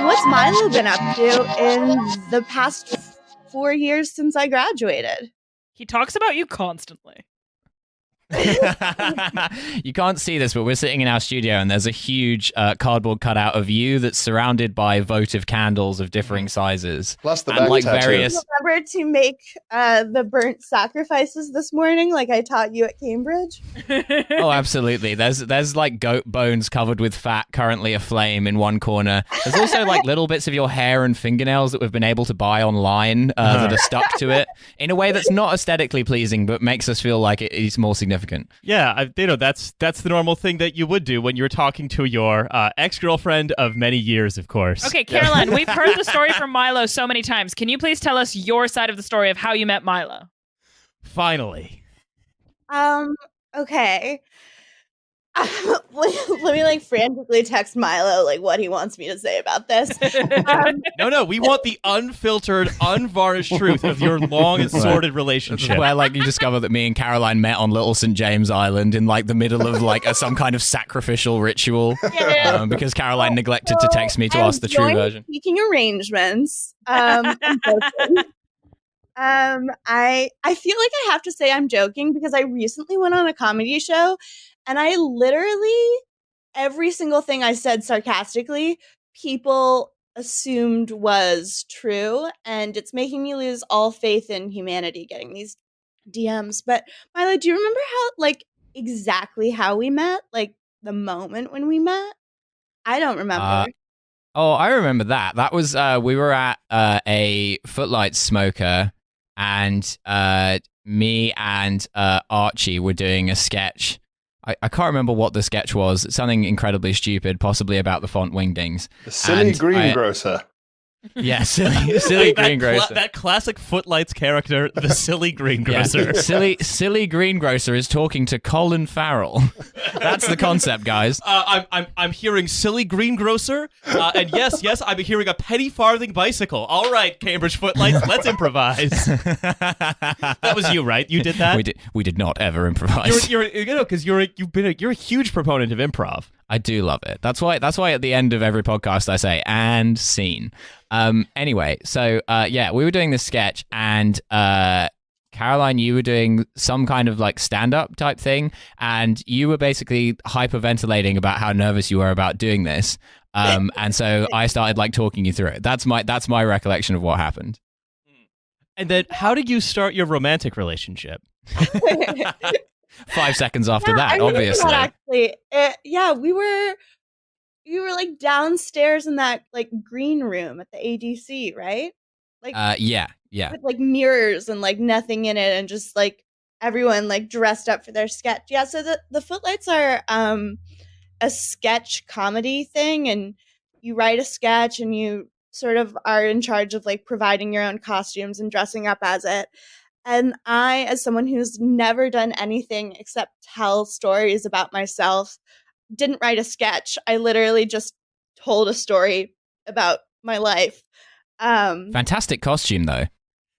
What's Milo been up to in the past 4 years since I graduated? He talks about you constantly. You can't see this, but we're sitting in our studio and there's a huge cardboard cutout of you that's surrounded by votive candles of differing sizes. Plus the and back like tattoo. various. Remember to make the burnt sacrifices this morning, like I taught you at Cambridge? Oh, absolutely. There's like goat bones covered with fat currently aflame in one corner. There's also like little bits of your hair and fingernails that we've been able to buy online that are stuck to it in a way that's not aesthetically pleasing, but makes us feel like it is more significant. Yeah, that's the normal thing that you would do when you're talking to your ex-girlfriend of many years, of course. Okay, Caroline, we've heard the story from Milo so many times. Can you please tell us your side of the story of how you met Milo? Finally. Okay. Let me like frantically text Milo like what he wants me to say about this. No, we want the unfiltered, unvarnished truth of your long and sordid relationship. This is where like you discover that me and Caroline met on Little St. James Island in like the middle of like some kind of sacrificial ritual because Caroline neglected to text me to ask the true version. Speaking arrangements. I feel like I have to say I'm joking because I recently went on a comedy show and I literally, every single thing I said sarcastically, people assumed was true. And it's making me lose all faith in humanity getting these DMs. But Milo, do you remember exactly how we met? Like the moment when we met? I don't remember. I remember that. That was, we were at a Footlights smoker and me and Archie were doing a sketch. I can't remember what the sketch was. It's something incredibly stupid, possibly about the font wingdings. The silly greengrocer. Yeah, silly greengrocer. That classic Footlights character, the silly greengrocer. Yeah. Silly greengrocer is talking to Colin Farrell. That's the concept, guys. I'm hearing silly greengrocer, and yes, I'm hearing a penny farthing bicycle. All right, Cambridge Footlights, let's improvise. That was you, right? You did that. We did not ever improvise. Because you're a huge proponent of improv. I do love it. That's why at the end of every podcast I say, and scene. Anyway, so we were doing this sketch and Caroline, you were doing some kind of like stand-up type thing and you were basically hyperventilating about how nervous you were about doing this. And so I started like talking you through it. That's my recollection of what happened. And then how did you start your romantic relationship? 5 seconds after that, obviously. Actually, we were like downstairs in that like green room at the ADC, right? Like, yeah, with like mirrors and like nothing in it, and just like everyone like dressed up for their sketch. Yeah, so the Footlights are a sketch comedy thing, and you write a sketch, and you sort of are in charge of like providing your own costumes and dressing up as it. And I, as someone who's never done anything except tell stories about myself, didn't write a sketch. I literally just told a story about my life. Fantastic costume, though.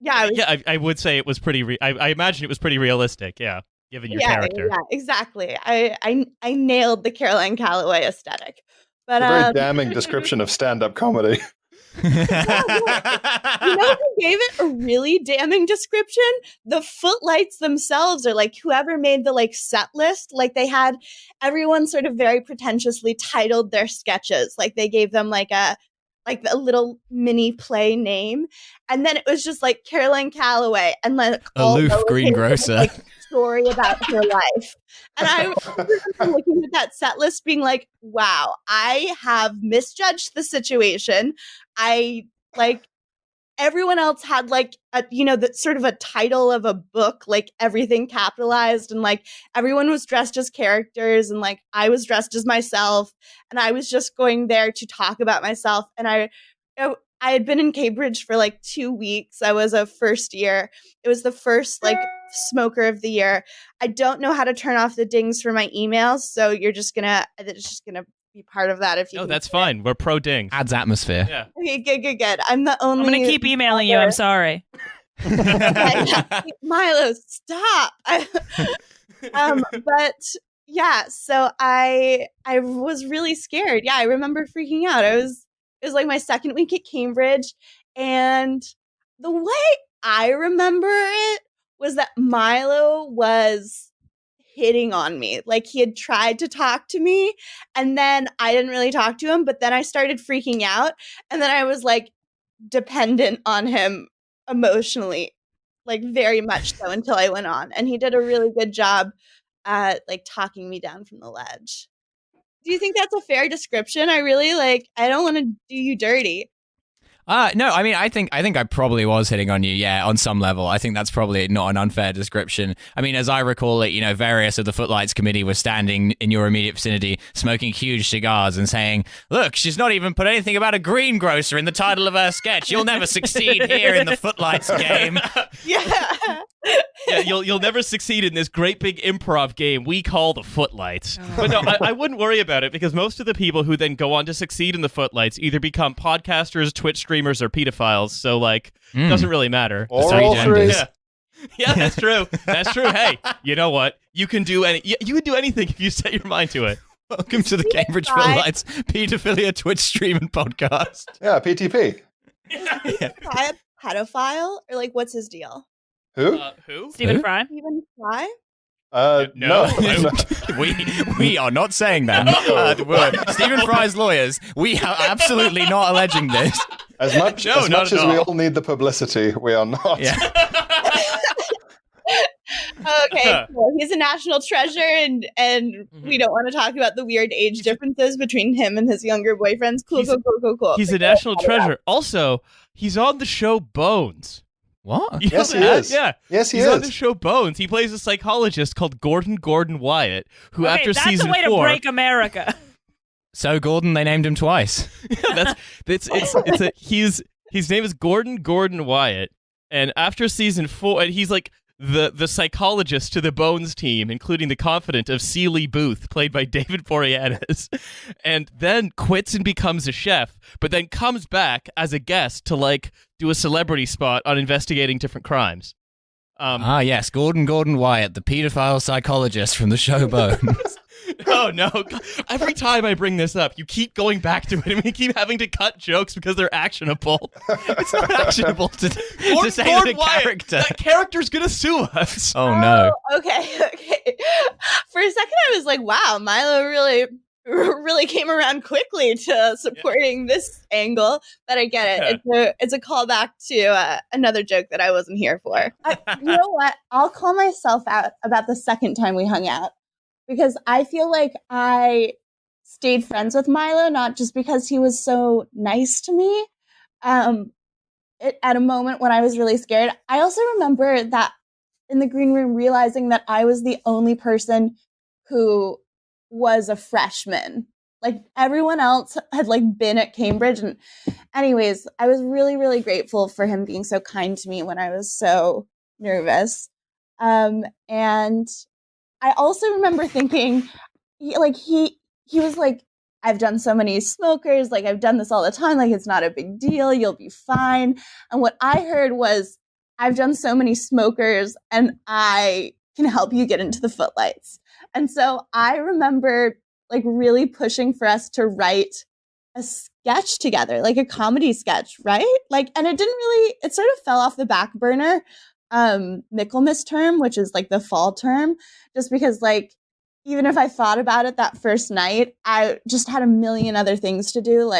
Yeah, I would say it was pretty. I imagine it was pretty realistic. Yeah, given your character. Yeah, exactly. I nailed the Caroline Calloway aesthetic. But a very damning description of stand-up comedy. You know who gave it a really damning description? The Footlights themselves, or like whoever made the like set list. Like they had everyone sort of very pretentiously titled their sketches. Like they gave them like a little mini play name, and then it was just like Caroline Calloway and like aloof greengrocer. Like, story about her life. And I remember looking at that set list being like, wow, I have misjudged the situation. I like everyone else had like the sort of a title of a book, like everything capitalized, and like everyone was dressed as characters, and like I was dressed as myself, and I was just going there to talk about myself. And I had been in Cambridge for like 2 weeks. I was a first year. It was the first like smoker of the year. I don't know how to turn off the dings for my emails, so it's just gonna be part of that if you. Oh, that's fine. We're pro ding. Adds atmosphere. Yeah. Okay, good. I'm gonna keep emailing you. I'm sorry. Milo, stop. But Yeah, so I was really scared. Yeah, I remember freaking out. It was like my second week at Cambridge, and the way I remember it was that Milo was hitting on me. Like he had tried to talk to me, and then I didn't really talk to him, but then I started freaking out, and then I was like dependent on him emotionally, like very much so until I went on. And he did a really good job at like talking me down from the ledge. Do you think that's a fair description? I really I don't want to do you dirty. No, I mean, I think I probably was hitting on you, yeah, on some level. I think that's probably not an unfair description. I mean, as I recall it, various of the Footlights committee were standing in your immediate vicinity, smoking huge cigars and saying, "Look, she's not even put anything about a greengrocer in the title of her sketch. You'll never succeed here in the Footlights game." Yeah. Yeah, you'll never succeed in this great big improv game we call the Footlights. But no, I wouldn't worry about it because most of the people who then go on to succeed in the Footlights either become podcasters, Twitch streamers, or pedophiles. So it doesn't really matter. Or all three. Yeah, that's true. That's true. Hey, you know what? You can do you can do anything if you set your mind to it. Welcome to the Cambridge Footlights pedophilia Twitch stream and podcast. Yeah, PTP. Fry a pedophile? Or what's his deal? Who? Who? Stephen Fry. Stephen Fry? No. We are not saying that. Stephen Fry's lawyers, we are absolutely not alleging this. As much as we all need the publicity, we are not. Yeah. Okay, cool. He's a national treasure, and we don't want to talk about the weird age differences between him and his younger boyfriends. Cool. He's a national treasure. Also, he's on the show Bones. What? You Yes, know he that? is. Yeah. Yes, he He's is. on the show Bones. He plays a psychologist called Gordon Wyatt, who after that's season a way 4... to break America. So Gordon, they named him twice. His name is Gordon Wyatt, and after season 4, and he's like the psychologist to the Bones team, including the confidant of Seeley Booth, played by David Boreanaz, and then quits and becomes a chef, but then comes back as a guest to do a celebrity spot on investigating different crimes. Yes, Gordon Wyatt, the pedophile psychologist from the show Bones. Oh no! Every time I bring this up, you keep going back to it, and we keep having to cut jokes because they're actionable. It's not actionable to say Gordon the Wyatt, character. that character's gonna sue us. Oh no! Okay. For a second, I was like, "Wow, Milo really came around quickly to supporting this angle." But I get it. It's a callback to another joke that I wasn't here for. You know what? I'll call myself out about the second time we hung out. Because I feel like I stayed friends with Milo, not just because he was so nice to me at a moment when I was really scared. I also remember that in the green room realizing that I was the only person who was a freshman. Everyone else had been at Cambridge. And anyways, I was really, really grateful for him being so kind to me when I was so nervous. And I also remember thinking, he was like, "I've done so many smokers, I've done this all the time, it's not a big deal, you'll be fine." And what I heard was, "I've done so many smokers, and I can help you get into the Footlights." And so I remember really pushing for us to write a sketch together, a comedy sketch, right? And it sort of fell off the back burner. Michaelmas term, which is the fall term, just because even if I thought about it that first night, I just had a million other things to do,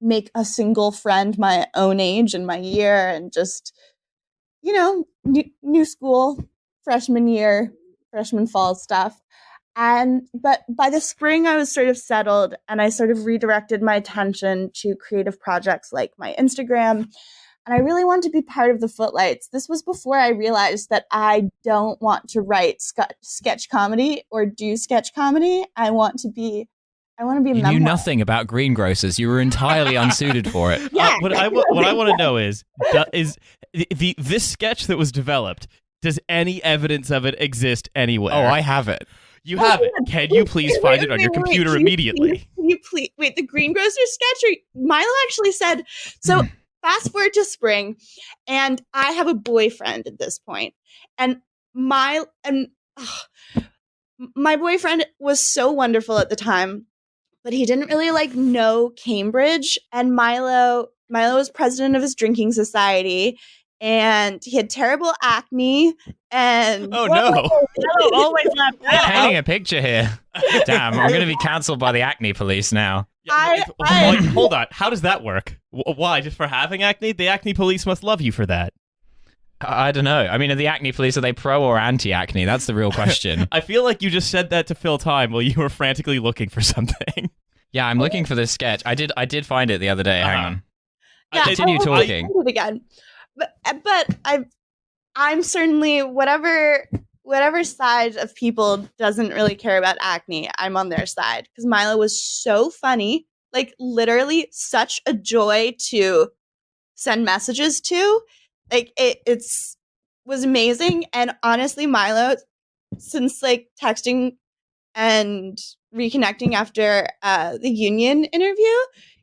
make a single friend my own age and my year, and just new school, freshman fall stuff. But by the spring I was sort of settled, and I sort of redirected my attention to creative projects like my Instagram. And I really wanted to be part of the Footlights. This was before I realized that I don't want to write sketch comedy or do sketch comedy. I want to be a You memoir. knew nothing about greengrocers. You were entirely unsuited for it. Yeah. What I want to know is this sketch that was developed, does any evidence of it exist anywhere? Oh, I have it. You have it. Can you please find it on your computer immediately? Can you please wait, the greengrocer sketch? Or Milo actually said, so fast forward to spring, and I have a boyfriend at this point. And Milo my boyfriend was so wonderful at the time, but he didn't really like know Cambridge. And Milo was president of his drinking society, and he had terrible acne. And Oh no! Milo always left that out. Painting a picture here. Damn, I'm going to be cancelled by the acne police now. Hold on. How does that work? Why? Just for having acne? The acne police must love you for that. I don't know. I mean, are the acne police, are they pro or anti-acne? That's the real question. I feel like you just said that to fill time while you were frantically looking for something. Yeah, I'm looking for this sketch. I did find it the other day. Hang on. Yeah, Continue talking. I'll do it again. But I'm certainly whatever side of people doesn't really care about acne, I'm on their side, because Milo was so funny, like literally such a joy to send messages to. Like it's was amazing. And honestly, Milo, since like texting and reconnecting after the union interview,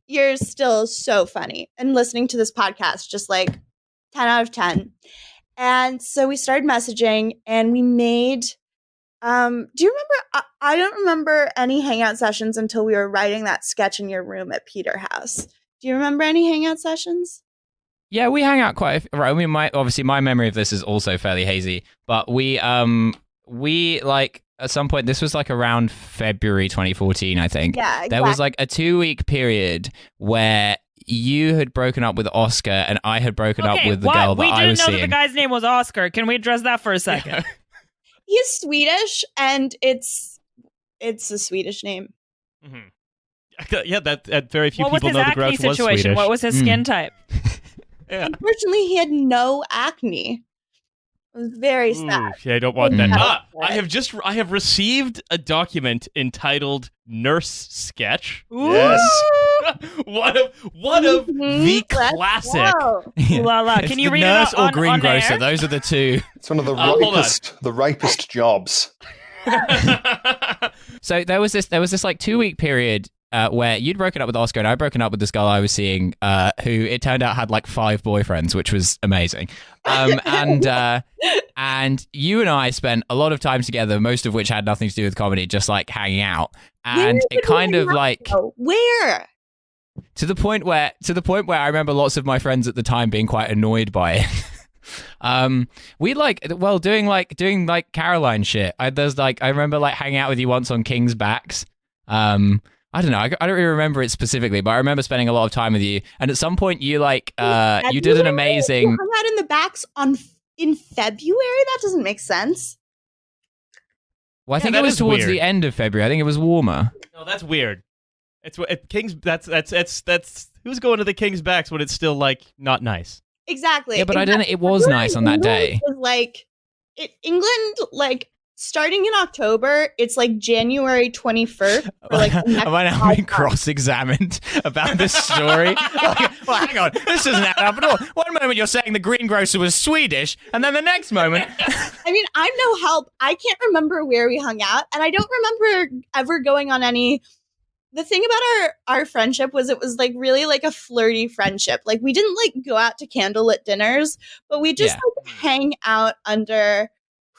you're still so funny. And listening to this podcast, just like 10 out of 10. And so we started messaging, and we made, do you remember, I don't remember any hangout sessions until we were writing that sketch in your room at Peterhouse. Do you remember any hangout sessions? Yeah, we hang out quite. Right. I mean, my memory of this is also fairly hazy, but we like at some point, this was like around February 2014, I think. Yeah, exactly. There was like a 2-week period where you had broken up with Oscar and I had broken up with the girl that I was seeing. We didn't know that the guy's name was Oscar. Can we address that for a second? Yeah. He's Swedish, and it's a Swedish name. Mm-hmm. Yeah, that very few what was people his know the acne Grouch was situation? Swedish. What was his skin type? Yeah. Unfortunately, he had no acne. It was very sad. Yeah, I don't want that. Mm. I have received a document entitled Nurse Sketch. Yes. one of the classic. Yeah. La la. It's Can you the read nurse it on, or greengrocer? on air? Those are the two. It's one of the hold ripest jobs. So there was this like 2-week period where you'd broken up with Oscar and I'd broken up with this girl I was seeing, who it turned out had like 5 boyfriends, which was amazing. And you and I spent a lot of time together, most of which had nothing to do with comedy, just like hanging out. And it kind of like where to the point where I remember lots of my friends at the time being quite annoyed by it. We doing Caroline shit. I remember like hanging out with you once on King's Backs. I don't know. I don't really remember it specifically, but I remember spending a lot of time with you. And at some point, you you did an amazing. You hung out in the backs in February. That doesn't make sense. Well, I think it was towards the end of February. I think it was warmer. No, that's weird. It's King's. That's who's going to the King's Backs when it's still like not nice. Exactly. Yeah, but I don't know. It was nice on that day. Was like England, like. Starting in October, it's like January 21st. Am I now being cross-examined about this story? Well, hang on. This doesn't add up at all. One moment you're saying the greengrocer was Swedish, and then the next moment... I mean, I'm no help. I can't remember where we hung out, and I don't remember ever going on any... The thing about our friendship was it was like really like a flirty friendship. Like we didn't like go out to candlelit dinners, but we just like hang out under...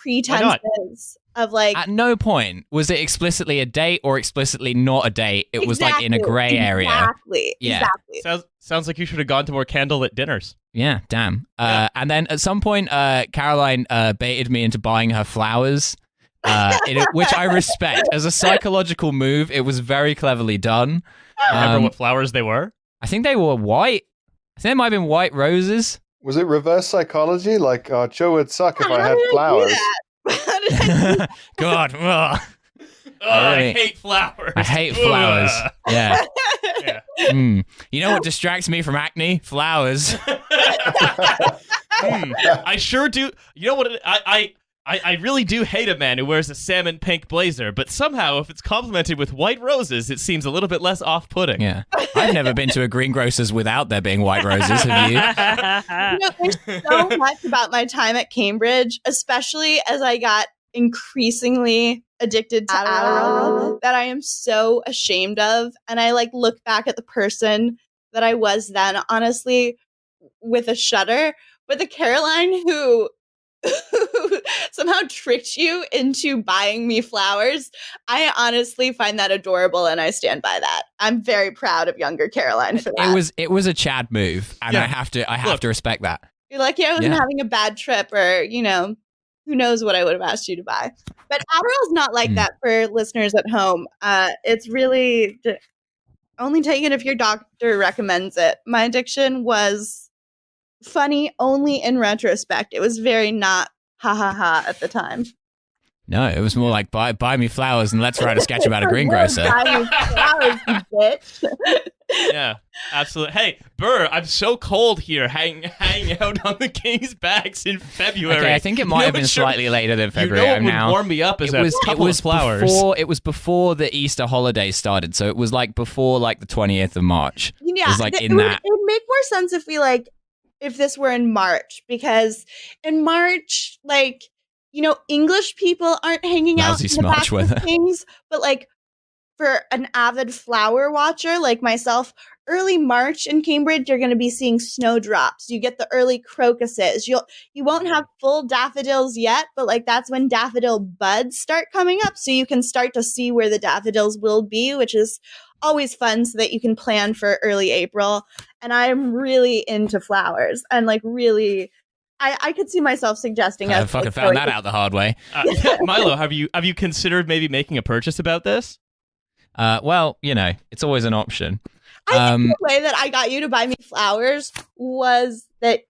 pretenses of like at no point was it explicitly a date or explicitly not a date. It was like in a gray area. Exactly. Sounds like you should have gone to more candlelit dinners. Yeah, damn. And then at some point, Caroline baited me into buying her flowers, which I respect as a psychological move. It was very cleverly done. Remember what flowers they were? I think they were white. I think they might have been white roses. Was it reverse psychology? Like, Joe would suck if I had flowers. God. I hate flowers. I hate flowers. Yeah. Yeah. You know what distracts me from acne? Flowers. I sure do. You know what? I really do hate a man who wears a salmon pink blazer, but somehow if it's complemented with white roses, it seems a little bit less off-putting. Yeah. I've never been to a greengrocer's without there being white roses, have you? There's so much about my time at Cambridge, especially as I got increasingly addicted to Adderall, that I am so ashamed of. And I like look back at the person that I was then, honestly, with a shudder. But the Caroline who somehow tricked you into buying me flowers. I honestly find that adorable, and I stand by that. I'm very proud of younger Caroline for that. It was a Chad move, and Yeah. I have to respect that. You're lucky I wasn't having a bad trip, or who knows what I would have asked you to buy. But Adderall's not like that for listeners at home. It's really only take it if your doctor recommends it. My addiction was funny only in retrospect. It was very not ha ha ha at the time. No, it was more like buy me flowers and let's write a sketch about a greengrocer. Buy me flowers, you bitch. Yeah, absolutely. Hey, Burr, I'm so cold here, hanging out on the King's backs in February. Okay, I think it might have been slightly later than February. What would warm me up is a couple of flowers. It was before the Easter holiday started, so it was like before like the 20th of March. Yeah, it was like it would make more sense if this were in March, because in March, English people aren't hanging out in the back of things, but for an avid flower watcher like myself, early March in Cambridge, you're going to be seeing snowdrops. You get the early crocuses. You won't have full daffodils yet, but that's when daffodil buds start coming up. So you can start to see where the daffodils will be, which is always fun so that you can plan for early April. And I'm really into flowers and really, I could see myself suggesting I fucking found that out the hard way. Milo, have you considered maybe making a purchase about this? Well, it's always an option. I think the way that I got you to buy me flowers was that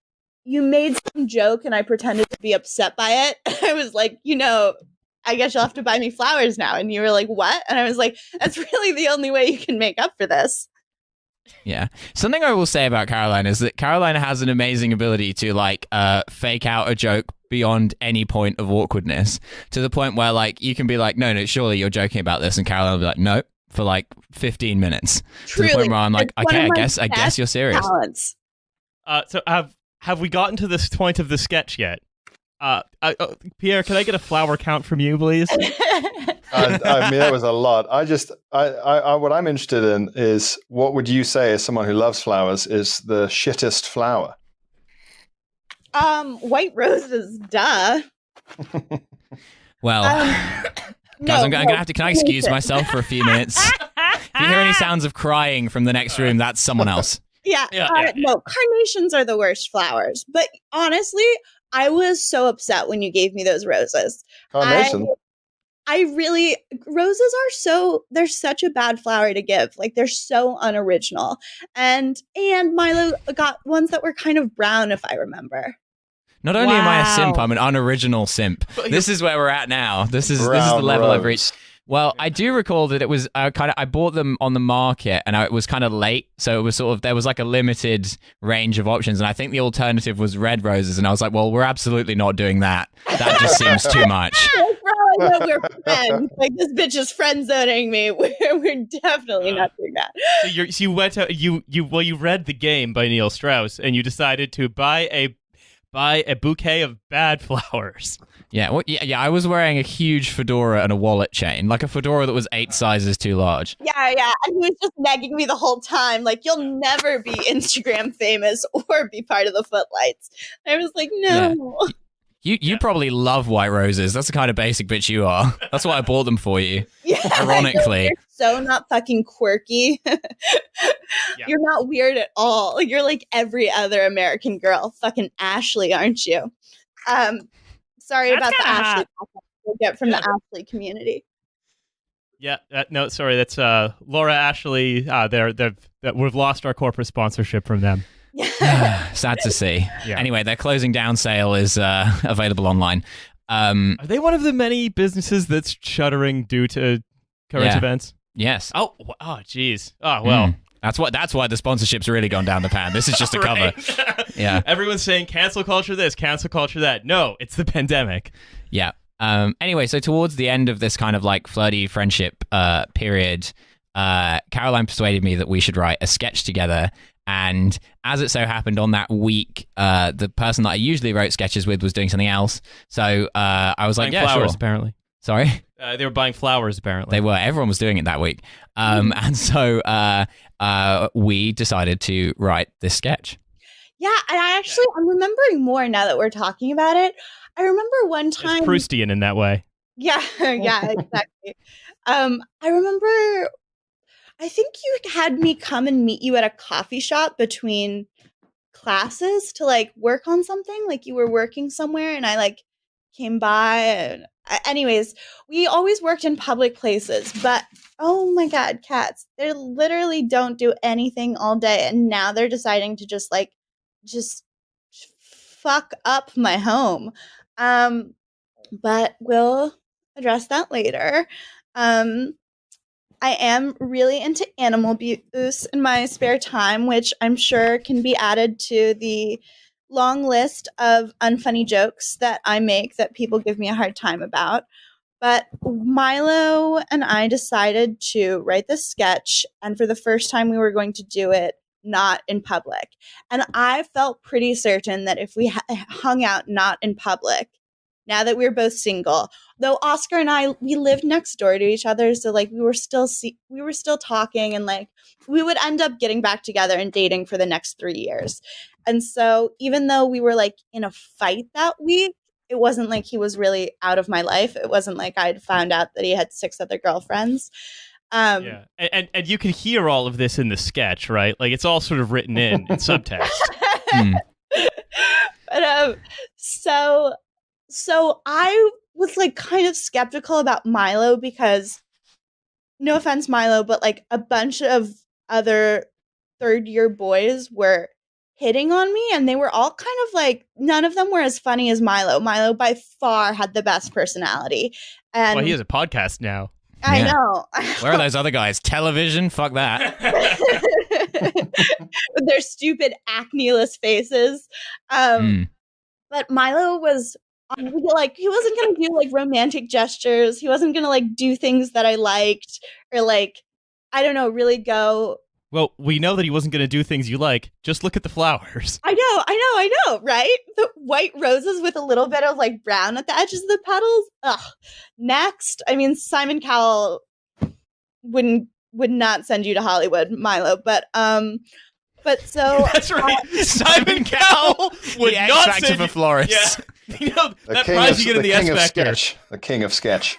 you made some joke and I pretended to be upset by it. I was like, I guess you'll have to buy me flowers now. And you were like, what? And I was like, that's really the only way you can make up for this. Yeah. Something I will say about Caroline is that Caroline has an amazing ability to fake out a joke beyond any point of awkwardness, to the point where you can be like, no, surely you're joking about this. And Caroline will be like, no, for 15 minutes. Truly. To the point where I'm like, okay, I guess you're serious. Talents. So have we gotten to this point of the sketch yet? Pierre, can I get a flower count from you, please? I mean, that was a lot. What I'm interested in is, what would you say, as someone who loves flowers, is the shittest flower? White roses, duh. Well, guys, I'm gonna have to. Can I excuse myself for a few minutes? If you hear any sounds of crying from the next room, that's someone else. Yeah. No, carnations are the worst flowers. But honestly, I was so upset when you gave me those roses. Carnation. Roses they're such a bad flower to give. They're so unoriginal. And Milo got ones that were kind of brown, if I remember. Not only am I a simp, I'm an unoriginal simp. This is where we're at now. This is the level I've reached. Well, I do recall that it was I bought them on the market, and it was kind of late, so it was there was a limited range of options, and I think the alternative was red roses, and I was like, well, we're absolutely not doing that. That just seems too much. We're friends. This bitch is friend zoning me. We're definitely not doing that. So you went out. You read The Game by Neil Strauss, and you decided to buy a bouquet of bad flowers. Yeah, I was wearing a huge fedora and a wallet chain, a fedora that was 8 sizes too large. Yeah, and he was just nagging me the whole time, you'll never be Instagram famous or be part of the Footlights. I was like, no. Yeah. You probably love white roses. That's the kind of basic bitch you are. That's why I bought them for you. Yeah, ironically. You're so not fucking quirky. Yeah. You're not weird at all. You're like every other American girl. Fucking Ashley, aren't you? Sorry about the Ashley we'll get from the Ashley community. Yeah, no, sorry, that's Laura Ashley. We've lost our corporate sponsorship from them. Sad to see. Yeah. Anyway, their closing down sale is available online. Are they one of the many businesses that's shuttering due to current events? Yes. Oh, jeez. Oh, well. That's why the sponsorship's really gone down the pan. This is just a cover. Yeah. Everyone's saying cancel culture this, cancel culture that. No, it's the pandemic. Yeah. Anyway, so towards the end of this kind of flirty friendship period, Caroline persuaded me that we should write a sketch together. And as it so happened, on that week, the person that I usually wrote sketches with was doing something else. So I was like, yeah, flowers, sure. Apparently. Sorry? They were buying flowers, apparently. They were. Everyone was doing it that week. And so we decided to write this sketch. Yeah, and I'm remembering more now that we're talking about it. I remember one It's time. Proustian in that way. Yeah, yeah, exactly. I remember. I think you had me come and meet you at a coffee shop between classes to like work on something. Like you were working somewhere, and I like came by. And anyways, we always worked in public places, but oh my god, cats! They literally don't do anything all day, and now they're deciding to just fuck up my home. But we'll address that later. I am really into animal abuse in my spare time, which I'm sure can be added to the long list of unfunny jokes that I make that people give me a hard time about. But Milo and I decided to write this sketch, and for the first time, we were going to do it not in public. And I felt pretty certain that if we hung out not in public, now that we were both single, though Oscar and I, we lived next door to each other, so like we were still talking, and like we would end up getting back together and dating for the next 3 years. And so even though we were like in a fight that week, it wasn't like he was really out of my life. It wasn't like I'd found out that he had 6 other girlfriends. Yeah, and you can hear all of this in the sketch, right? Like it's all sort of written in subtext. But so I was like kind of skeptical about Milo because, no offense, Milo, but like a bunch of other third-year boys were hitting on me, and they were all kind of like, none of them were as funny as Milo. Milo by far had the best personality. And Well, he has a podcast now. I know. Where are those other guys? Television? Fuck that. With their stupid acne-less faces. But Milo was like, he wasn't going to do like romantic gestures. He wasn't going to like do things that I liked, or like, I don't know, really go. Well, we know that he wasn't going to do things you like. Just look at the flowers. I know, right? The white roses with a little bit of like brown at the edges of the petals. Ugh. Next, I mean, Simon Cowell would not send you to Hollywood, Milo, but so That's right. Simon Cowell would The not X Factor send for you. florists. Yeah. You know, that prize you get in the X Factor. The king of sketch.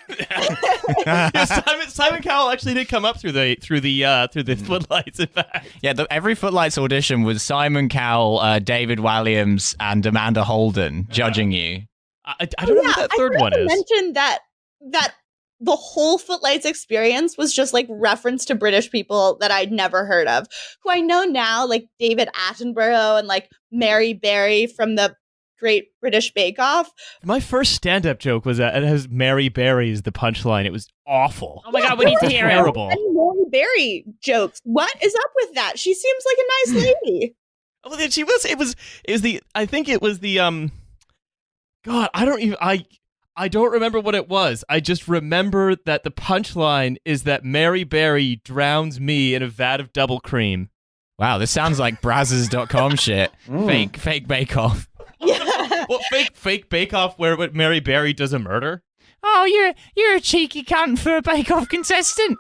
Yeah, Simon Cowell actually did come up through the footlights. In fact, Yeah, every Footlights audition was Simon Cowell, David Walliams, and Amanda Holden judging you. I don't know what that third one is. Mentioned that the whole Footlights experience was just like reference to British people that I'd never heard of, who I know now, like David Attenborough and like Mary Berry from the Great British Bake Off. My first stand-up joke was that it has Mary Berry as the punchline. It was awful. Oh my god, we need to hear it. Terrible. And Mary Berry jokes. What is up with that? She seems like a nice lady. Well, then she was. It was the. I think it was the. God, I don't remember what it was. I just remember that the punchline is that Mary Berry drowns me in a vat of double cream. Wow, this sounds like Brazzers.com shit. Fake Bake Off. Yeah. Well, fake Bake Off where Mary Berry does a murder. Oh, you're a cheeky cunt for a Bake Off contestant.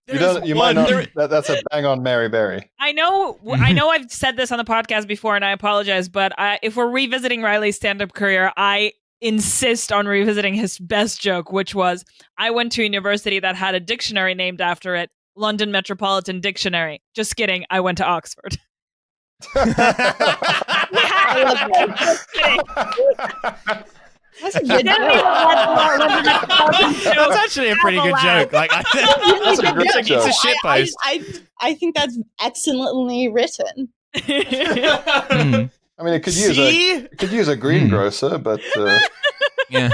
You might not. That's a bang on Mary Berry. I know I've said this on the podcast before, and I apologize, but if we're revisiting Riley's stand-up career, I insist on revisiting his best joke, which was, I went to a university that had a dictionary named after it, London Metropolitan Dictionary. Just kidding, I went to Oxford. I love that. That's a good joke. That's actually a pretty good joke. Like, That's a great joke. It's a shit post. I think that's excellently written. I mean, it could use a greengrocer, but Yeah.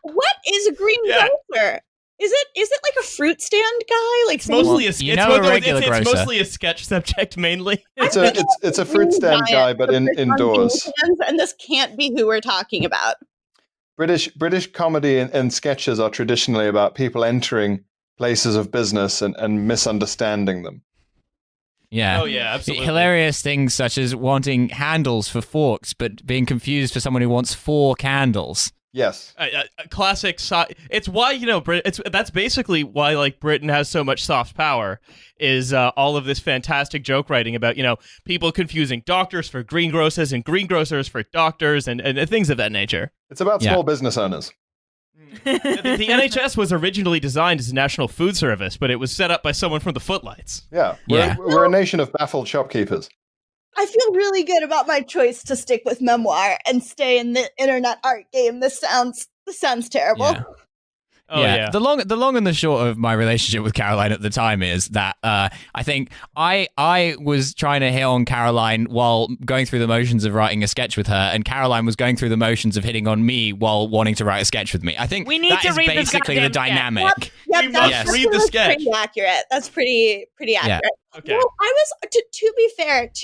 What is a greengrocer? Is it like a fruit stand guy? Like It's mostly a grocer. mostly a sketch subject mainly. it's a fruit stand guy, but indoors. And this can't be who we're talking about. British comedy and sketches are traditionally about people entering places of business and misunderstanding them. Yeah. Oh yeah, absolutely. Hilarious things such as wanting handles for forks, but being confused for someone who wants 4 candles. Yes. Classic. It's why that's basically why like Britain has so much soft power. Is all of this fantastic joke writing about people confusing doctors for greengrocers and greengrocers for doctors and things of that nature. It's about small business owners. The NHS was originally designed as a national food service, but it was set up by someone from the Footlights. Yeah. We're a nation of baffled shopkeepers. I feel really good about my choice to stick with memoir and stay in the internet art game. This sounds terrible. Yeah. Oh, yeah. The long and the short of my relationship with Caroline at the time is that I think I was trying to hit on Caroline while going through the motions of writing a sketch with her, and Caroline was going through the motions of hitting on me while wanting to write a sketch with me. I think we need that to is read basically the dynamic. We must read the sketch. Pretty accurate. That's pretty accurate. Yeah. Okay. Well, I was to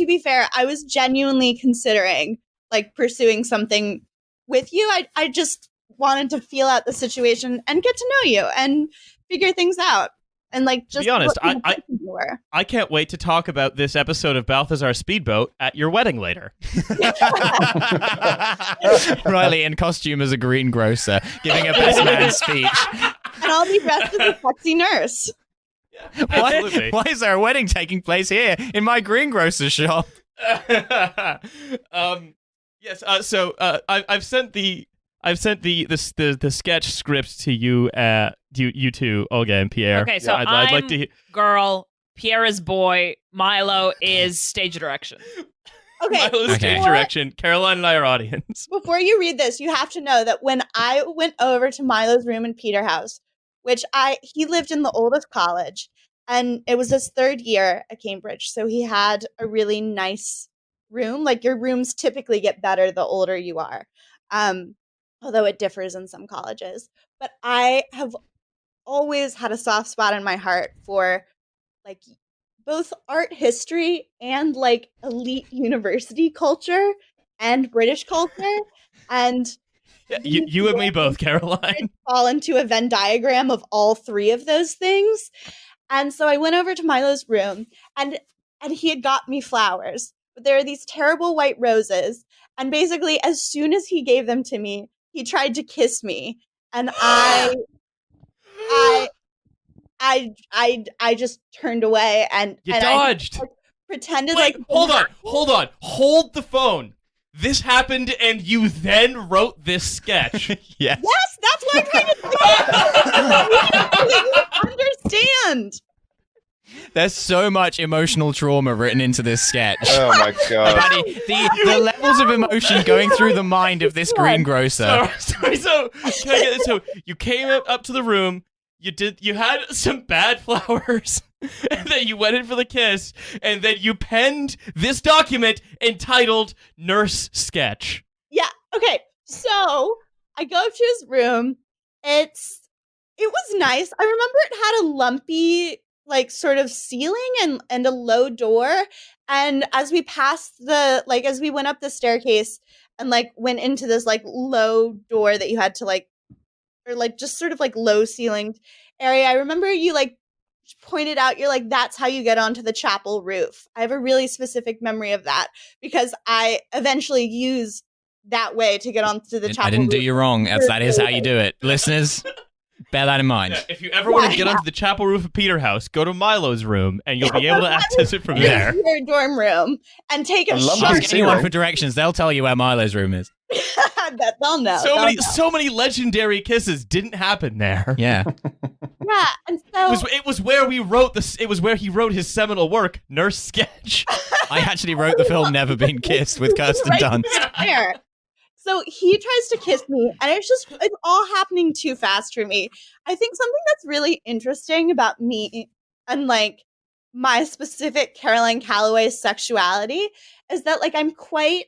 be fair, I was genuinely considering like pursuing something with you. I just wanted to feel out the situation and get to know you and figure things out. And like, just to be honest, I can't wait to talk about this episode of Balthasar Speedboat at your wedding later. Riley in costume as a greengrocer, giving a best man speech. And I'll be dressed as a sexy nurse. Why is there a wedding taking place here in my greengrocer shop? Yes. So I've sent the sketch script to you, you two, Olga and Pierre. Okay, so I'd like to girl, Pierre is boy, Milo is stage direction. Okay. Milo's stage direction. Caroline and I are audience. Before you read this, you have to know that when I went over to Milo's room in Peterhouse, which he lived in the oldest college, and it was his third year at Cambridge, so he had a really nice room. Like, your rooms typically get better the older you are, although it differs in some colleges. But I have always had a soft spot in my heart for like both art history and like elite university culture and British culture. And you and me both, Caroline. Fall into a Venn diagram of all three of those things. And so I went over to Milo's room and he had got me flowers, but there are these terrible white roses. And basically, as soon as he gave them to me, he tried to kiss me. And I just turned away and dodged. I pretended. Wait, like hold on, hold the phone. This happened, and you then wrote this sketch. Yes. Yes, that's why I'm trying to understand. There's so much emotional trauma written into this sketch. Oh my god. The levels of emotion going through the mind of this greengrocer. Sorry. So you came up to the room. You had some bad flowers, and then you went in for the kiss, and then you penned this document entitled Nurse Sketch. Yeah. Okay. So I go to his room. It was nice. I remember it had a lumpy, like, sort of ceiling and a low door. And as we as we went up the staircase and like went into this like low door that you had to like, or like just sort of like low ceilinged area, I remember you like pointed out, you're like, that's how you get onto the chapel roof. I have a really specific memory of that because I eventually used that way to get onto the chapel roof. I didn't do you wrong. That is how you do it. Listeners, bear that in mind. Yeah, if you ever want to get onto the chapel roof of Peterhouse, go to Milo's room and you'll be able to access it from there. Your dorm room and take a shot. Ask anyone for directions. They'll tell you where Milo's room is. They'll know. So many legendary kisses didn't happen there. Yeah. Yeah, and so it was where we wrote this. It was where he wrote his seminal work, Nurse Sketch. I actually wrote the film Never Been Kissed with Kirsten Dunst. There. So he tries to kiss me, and it's all happening too fast for me. I think something that's really interesting about me and like my specific Caroline Calloway sexuality is that like I'm quite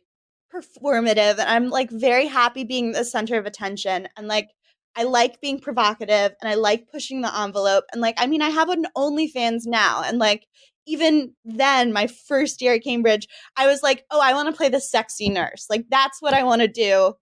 performative and I'm like very happy being the center of attention, and like I like being provocative and I like pushing the envelope, and like I mean I have an OnlyFans now, and like even then, my first year at Cambridge, I was like, oh, I want to play the sexy nurse. Like, that's what I want to do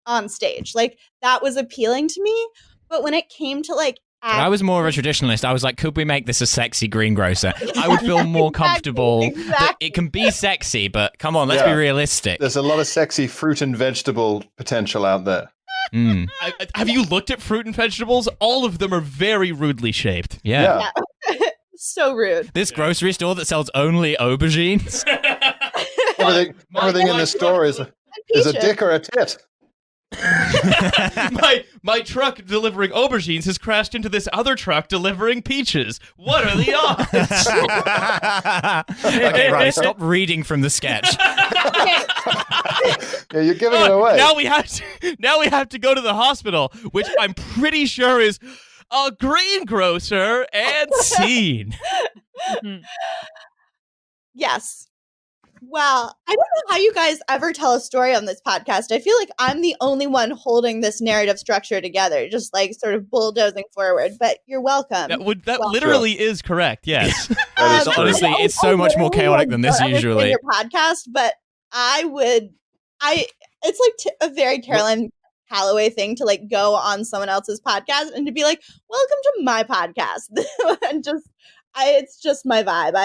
on stage. Like, that was appealing to me. But when it came to, like, I was more of a traditionalist. I was like, could we make this a sexy greengrocer? I would feel more comfortable. That it can be sexy, but come on, let's be realistic. There's a lot of sexy fruit and vegetable potential out there. Have you looked at fruit and vegetables? All of them are very rudely shaped. Yeah. So rude. This grocery store that sells only aubergines. Everything in this store is a dick or a tit. my truck delivering aubergines has crashed into this other truck delivering peaches. What are the odds? Okay, right. Stop reading from the sketch. Yeah, you're giving it away. Now we have to go to the hospital, which I'm pretty sure is a greengrocer, and scene. Yes. Well, I don't know how you guys ever tell a story on this podcast. I feel like I'm the only one holding this narrative structure together, just like sort of bulldozing forward. But you're welcome. That literally is correct. Yes. Honestly, it's so much more chaotic than this usually. Your podcast, but it's like a very Caroline Calloway thing to like go on someone else's podcast and to be like, "Welcome to my podcast," and it's just my vibe.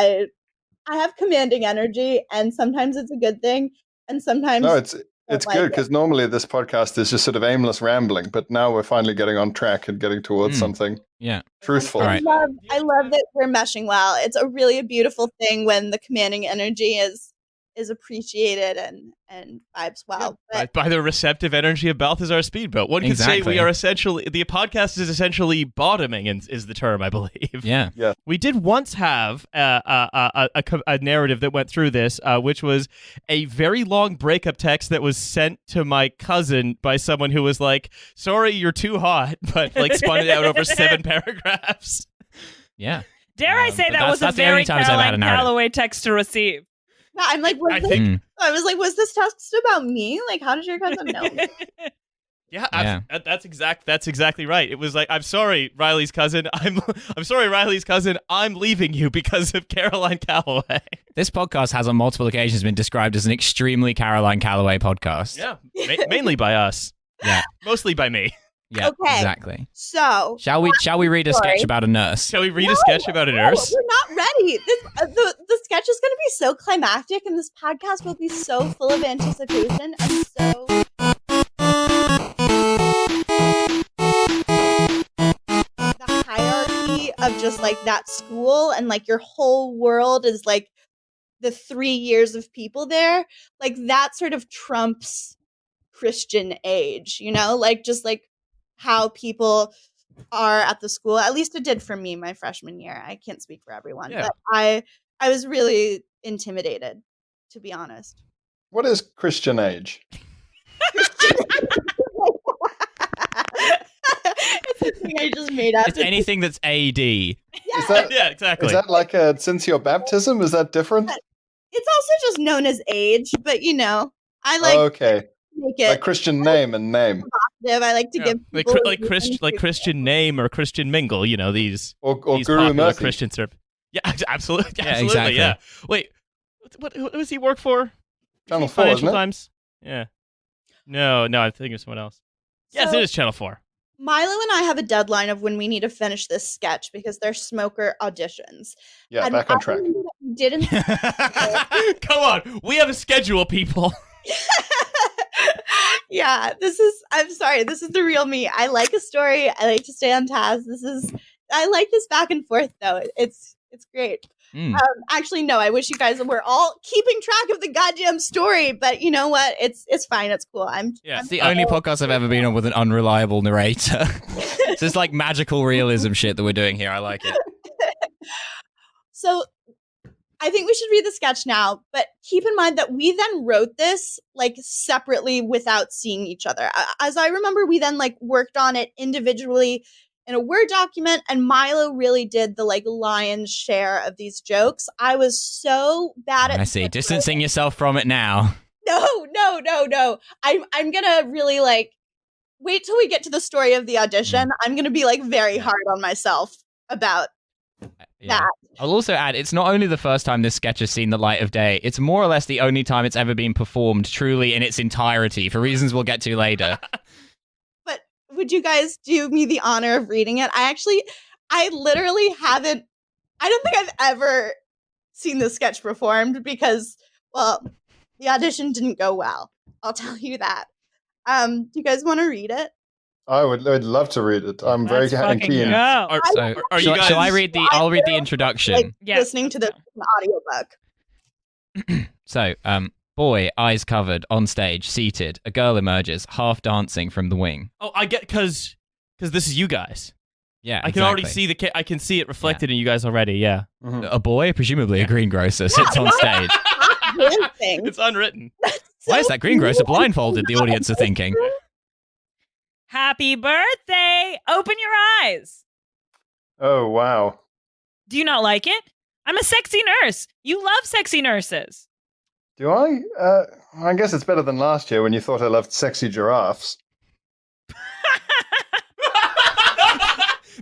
I have commanding energy, and sometimes it's a good thing, and sometimes it's good because normally this podcast is just sort of aimless rambling, but now we're finally getting on track and getting towards something truthful. I love that we're meshing well. It's a really beautiful thing when the commanding energy is appreciated and vibes well. By the receptive energy of Balthasar Speedboat. One could say we are essentially, the podcast is essentially bottoming, is the term, I believe. Yeah. We did once have a narrative that went through this, which was a very long breakup text that was sent to my cousin by someone who was like, "Sorry, you're too hot," but like spun it out over 7 paragraphs. Yeah. Dare I say that was a very Caroline Calloway text to receive. Yeah, I'm like, I was like, was this text about me? Like, how did your cousin know me? That's exactly right. It was like, I'm sorry, Riley's cousin. I'm sorry, Riley's cousin. I'm leaving you because of Caroline Calloway. This podcast has on multiple occasions been described as an extremely Caroline Calloway podcast. Yeah, mainly by us. Yeah, mostly by me. Yeah, okay. Exactly. So, shall we read a sketch about a nurse? Shall we read a sketch about a nurse? We're not ready. The sketch is going to be so climactic, and this podcast will be so full of anticipation and so. The hierarchy of just like that school and like your whole world is like the 3 years of people there, like that sort of trumps Christian age, you know, like just like how people are at the school. At least it did for me my freshman year. I can't speak for everyone, but I was really intimidated, to be honest. What is Christian age? It's a thing I just made up. It's anything that's AD. Yeah, exactly. Is that like since your baptism? Is that different? It's also just known as age, but you know, I like make it like Christian name and name. Positive. I like to give people like Christian name or Christian mingle. You know these or these Guru popular Murthy. Christian serve. Yeah, absolutely. Yeah, exactly. Yeah. Wait, what does he work for? Channel 4, Financial isn't it? Times. Yeah. No, I think it's someone else. Yes, it is Channel 4. Milo and I have a deadline of when we need to finish this sketch because they're smoker auditions. Yeah, and back on track. Didn't Come on, we have a schedule, people. Yeah, I'm sorry, this is the real me. I like a story. I like to stay on task. I like this back and forth though. It's great. Actually, no, I wish you guys were all keeping track of the goddamn story, but you know what? It's fine. It's cool. It's the only podcast I've ever been on with an unreliable narrator. It's just like magical realism shit that we're doing here. I like it. So I think we should read the sketch now, but keep in mind that we then wrote this like separately without seeing each other. As I remember, we then like worked on it individually in a Word document, and Milo really did the like lion's share of these jokes. I was so bad at. I see. Distancing yourself from it now. No. I'm gonna really like wait till we get to the story of the audition. I'm gonna be like very hard on myself about that. I'll also add, it's not only the first time this sketch has seen the light of day, it's more or less the only time it's ever been performed truly in its entirety, for reasons we'll get to later. But would you guys do me the honor of reading it? I literally haven't, I don't think I've ever seen this sketch performed because, well, the audition didn't go well. I'll tell you that. Do you guys want to read it? I'd love to read it. I'm very Let's fucking keen. go. Are you guys? Shall I read the? I'll read the introduction. Like Yes. listening to this in audiobook. So, boy, eyes covered, on stage, seated. A girl emerges, half dancing from the wing. Oh, I get because this is you guys. Yeah, I can already see I can see it reflected in you guys already. Yeah. Mhm. a boy, presumably a greengrocer, sits on stage. It's unwritten. Why is that greengrocer blindfolded? The audience are thinking. Happy birthday! Open your eyes. Oh, wow. Do you not like it? I'm a sexy nurse. You love sexy nurses. Do I? I guess it's better than last year when you thought I loved sexy giraffes.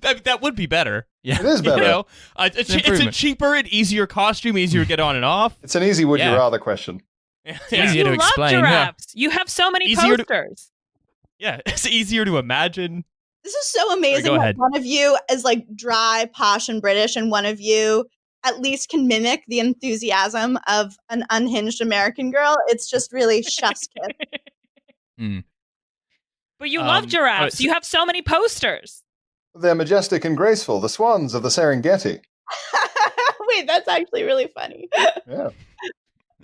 That would be better. Yeah. It is better. You know, it's a improvement. cheaper and easier costume, easier to get on and off. It's an easy would you Yeah. rather question. Easier you to love explain, yeah. giraffes. You have so many Easier to- posters. Yeah, it's easier to imagine. This is so amazing Go that ahead. one of you is like dry, posh, and British, and one of you at least can mimic the enthusiasm of an unhinged American girl. It's just really chef's kiss. But you love giraffes. so- You have so many posters. They're majestic and graceful, the swans of the Serengeti. Wait, that's actually really funny. Yeah.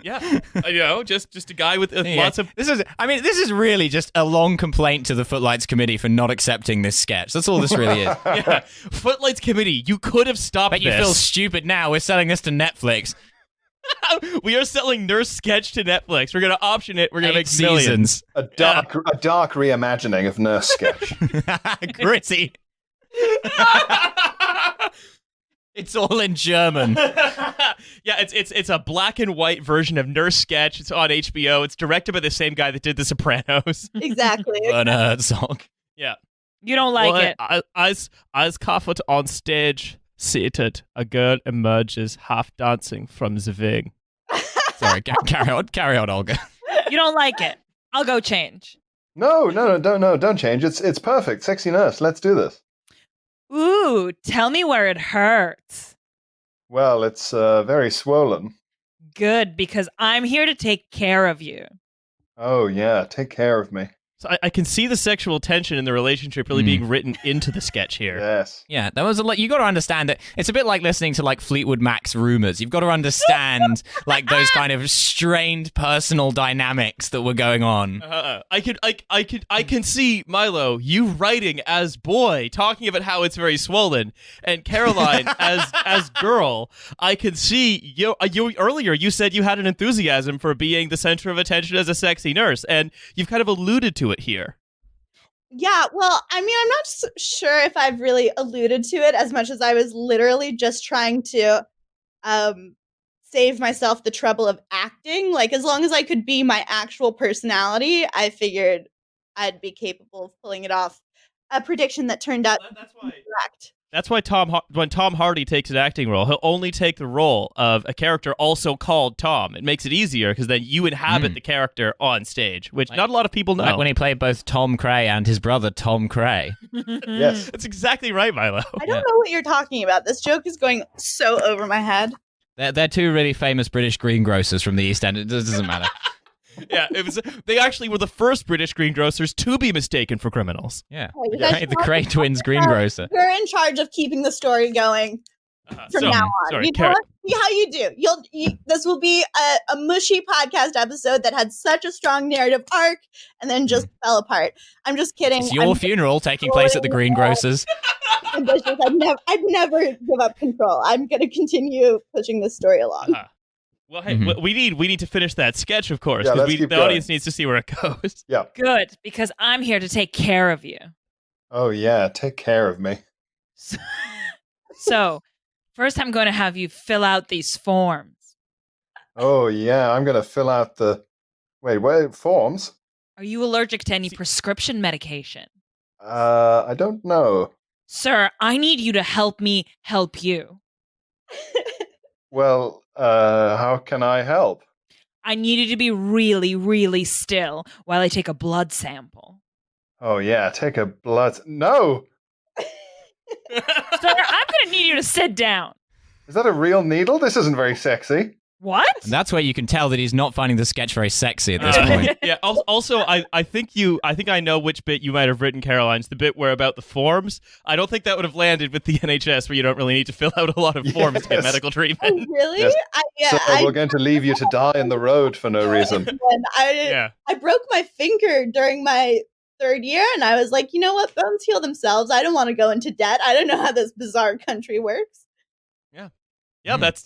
Yeah, just a guy with Yeah. lots of. This is really just a long complaint to the Footlights Committee for not accepting this sketch. That's all this really is. Yeah, Footlights Committee. You could have stopped Bet you this. feel stupid now. We're selling this to Netflix. We are selling Nurse Sketch to Netflix. We're gonna option it. We're gonna 8 make millions. seasons. A dark reimagining of Nurse Sketch. Gritty. It's all in German. Yeah, it's a black and white version of Nurse Sketch. It's on HBO. It's directed by the same guy that did The Sopranos. Exactly. Werner Herzog. Yeah. You don't like it. As covered on stage, seated, a girl emerges, half dancing from the wing. Sorry, carry on, Olga. You don't like it. I'll go change. No, don't change. It's perfect. Sexy nurse. Let's do this. Ooh, tell me where it hurts. Well, it's very swollen. Good, because I'm here to take care of you. Oh, yeah. Take care of me. So I can see the sexual tension in the relationship really being written into the sketch here. Yes. Yeah, that was a lot. You got to understand that it's a bit like listening to like Fleetwood Mac's rumors. You've got to understand like those kind of strained personal dynamics that were going on. I can see Milo, you writing as boy, talking about how it's very swollen, and Caroline as girl. I can see you earlier. You said you had an enthusiasm for being the center of attention as a sexy nurse, and you've kind of alluded to it here. Yeah, well, I mean, I'm not sure if I've really alluded to it as much as I was literally just trying to save myself the trouble of acting. Like, as long as I could be my actual personality, I figured I'd be capable of pulling it off. A prediction that turned out correct. That's why when Tom Hardy takes an acting role, he'll only take the role of a character also called Tom. It makes it easier because then you inhabit the character on stage, which not a lot of people know. Like when he played both Tom Cray and his brother Tom Cray. Yes. That's exactly right, Milo. I don't know what you're talking about. This joke is going so over my head. They're two really famous British greengrocers from the East End. It doesn't matter. Yeah, they actually were the first British greengrocers to be mistaken for criminals. Yeah. You guys The Cray twins greengrocer. You're in charge of keeping the story going from now on. Sorry, You know what? See how you do. This will be a mushy podcast episode that had such a strong narrative arc and then just fell apart. I'm just kidding. It's your funeral taking place at the greengrocers. Ambitious. I'd never give up control. I'm going to continue pushing this story along. Well, hey, we need to finish that sketch, of course, Yeah, because let's keep the going. audience needs to see where it goes. Yeah. Good, because I'm here to take care of you. Oh, yeah. Take care of me. So, first I'm going to have you fill out these forms. Oh, yeah. I'm going to fill out the... Wait, forms? Are you allergic to any prescription medication? I don't know. Sir, I need you to help me help you. Well, how can I help? I need you to be really, really still while I take a blood sample. Oh, yeah. Take a blood... No! Sir, I'm going to need you to sit down. Is that a real needle? This isn't very sexy. What? And that's where you can tell that he's not finding the sketch very sexy at this point. Yeah. Also, I think I know which bit you might have written, Caroline. It's the bit where about the forms. I don't think that would have landed with the NHS, where you don't really need to fill out a lot of forms to get medical treatment. Oh, really? Yes. We're going to leave you to die in the road for no reason. I broke my finger during my 3rd year, and I was like, you know what? Bones heal themselves. I don't want to go into debt. I don't know how this bizarre country works. Yeah, that's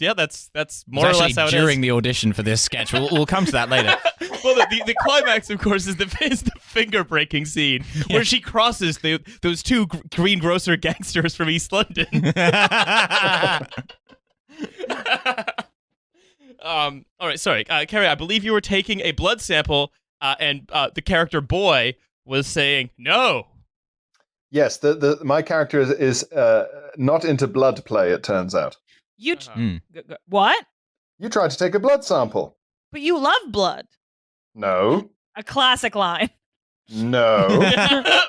more or less how it is. During the audition for this sketch. We'll come to that later. Well, the climax, of course, is the finger breaking scene where she crosses those two greengrocer gangsters from East London. All right, sorry, Carrie. I believe you were taking a blood sample, and the character Boy was saying no. Yes, my character is not into blood play. It turns out. What? You tried to take a blood sample. But you love blood. No. A classic line. No.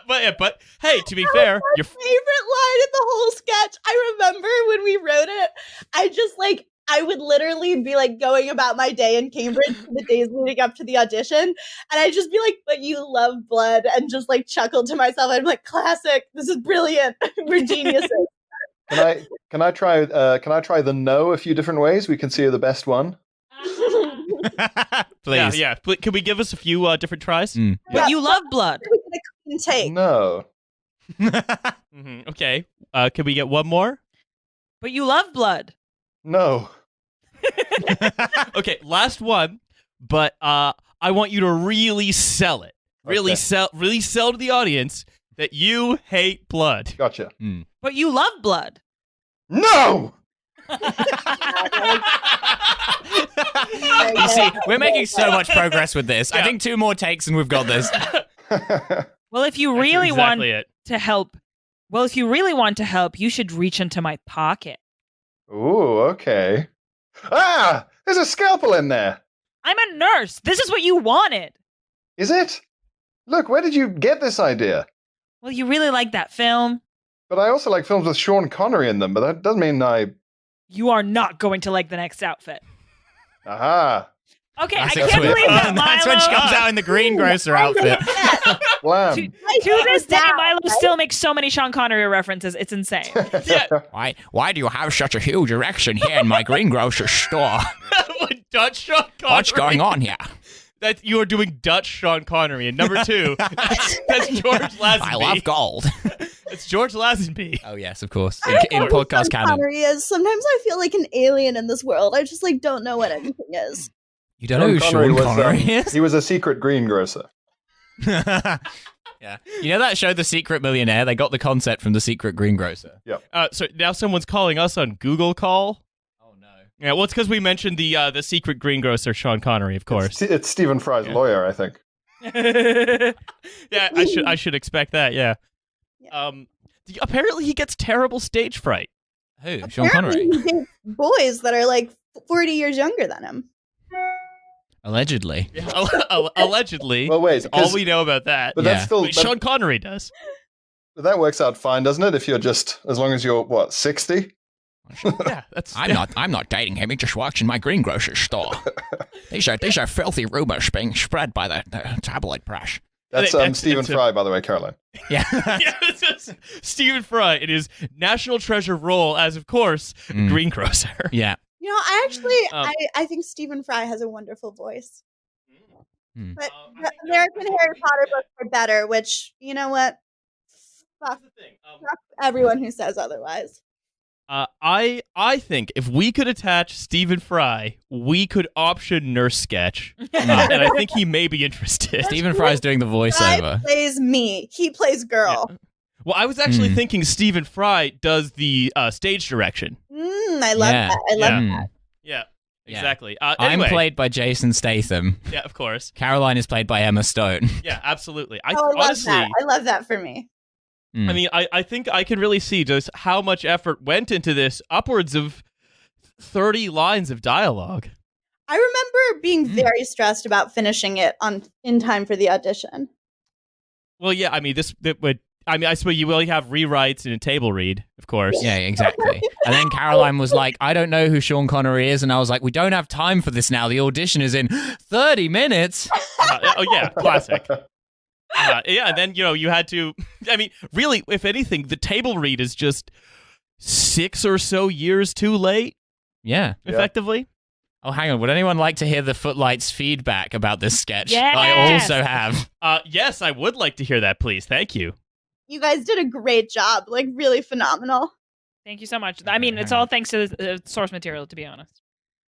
but hey, to be fair, your favorite line in the whole sketch. I remember when we wrote it, I would literally be like going about my day in Cambridge for the days leading up to the audition, and I'd just be like, "But you love blood," and just like chuckle to myself. I'm like, "Classic! This is brilliant. We're geniuses." Can I try the no a few different ways? We can see the best one. Please. Yeah. Can we give us a few different tries? But you love blood. Take. No. Okay. Can we get one more? But you love blood. No. Okay, last one. But I want you to really sell it. Really sell to the audience that you hate blood. Gotcha. But you love blood. No! You see, we're making so much progress with this. I think 2 more takes and we've got this. Well, if you really want to help, you should reach into my pocket. Ooh, okay. Ah! There's a scalpel in there! I'm a nurse. This is what you wanted. Is it? Look, where did you get this idea? Well, you really like that film. But I also like films with Sean Connery in them, but that doesn't mean You are not going to like the next outfit. Aha. Okay, I can't believe that Milo... That's when she comes out in the greengrocer outfit. To this day, Milo still makes so many Sean Connery references. It's insane. Why do you have such a huge erection here in my greengrocer store? Dutch Sean Connery. What's going on here? That you are doing Dutch Sean Connery. And number 2, that's George Lazenby. I love gold. It's George Lazenby. Oh yes, of course. In podcast canon. Connery is. Sometimes I feel like an alien in this world. I just like don't know what anything is. You don't know who Sean Connery is? He was a secret greengrocer. Yeah. You know that show, The Secret Millionaire? They got the concept from The Secret Greengrocer. Yeah. So now someone's calling us on Google Call. Oh no. Yeah, well, it's because we mentioned the secret greengrocer Sean Connery, of course. It's Stephen Fry's lawyer, I think. Yeah, I should expect that. Yeah. Apparently he gets terrible stage fright. Who? Sean Connery? He dates boys that are like 40 years younger than him. Allegedly. Yeah, allegedly. Well, wait. All we know about that. But that's still... Sean Connery does. But that works out fine, doesn't it? If you're just... As long as you're, 60? Yeah, that's... I'm not dating him. He just works in my greengrocer store. These are filthy rumors being spread by the tabloid press. That's Stephen Fry, by the way, Caroline. Yeah. It's Stephen Fry in his national treasure role as, of course, greengrocer. Yeah. You know, I actually, I think Stephen Fry has a wonderful voice. But the American Harry Potter books are better, which, you know what? Fuck everyone who says otherwise. I think if we could attach Stephen Fry, we could option Nurse Sketch, and I think he may be interested. Stephen Fry's doing the voiceover. Fry plays me. He plays girl. Yeah. Well, I was actually thinking Stephen Fry does the stage direction. I love that. I love that. Yeah, exactly. I'm Anyway. played by Jason Statham. Yeah, of course. Caroline is played by Emma Stone. Yeah, absolutely. Honestly, I love that for me. I mean, I think I can really see just how much effort went into this, upwards of 30 lines of dialogue. I remember being very stressed about finishing it in time for the audition. Well, yeah, I mean, I mean, I suppose you will have rewrites and a table read, of course. Yeah, exactly. And then Caroline was like, I don't know who Sean Connery is. And I was like, we don't have time for this now. The audition is in 30 minutes. Oh, yeah, classic. Yeah, and then, you had to... I mean, really, if anything, the table read is just 6 or so years too late. Yeah. Effectively. Oh, hang on. Would anyone like to hear the Footlights feedback about this sketch? Yes! I also have. Yes, I would like to hear that, please. Thank you. You guys did a great job, like really phenomenal. Thank you so much. I mean, it's all thanks to the source material, to be honest.